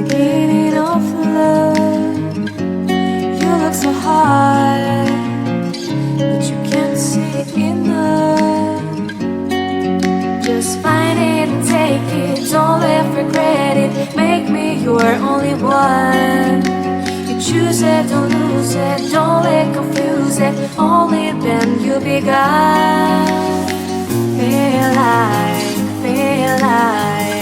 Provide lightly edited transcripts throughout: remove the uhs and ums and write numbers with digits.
beginning of love. You look so hard, but you can't see enough. Just find it and take it, don't let regret it. Make me your only one. You choose it, don't lose it, don't let confuse it. Only then you'll be gone. Feel like that.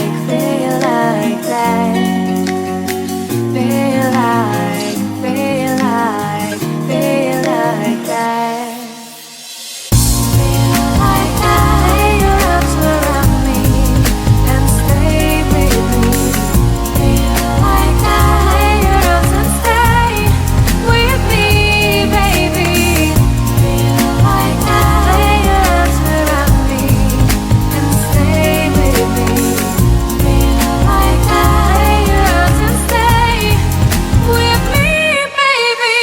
Feel like, feel like that. Feel like that. Lay your arms around me and stay with me. Feel like that. Lay your arms and stay with me, baby. Feel like that. Lay your arms around me and stay with me. Feel like that. Lay your arms and stay with me, baby.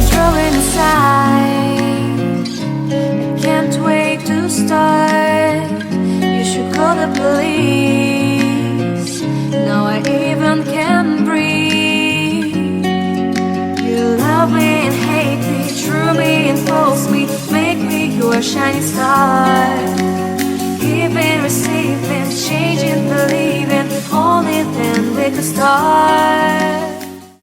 Throwing aside, I can't wait to start. You should call the police. Now I even can breathe. You love me and hate me, true me and false me, make me your shining star.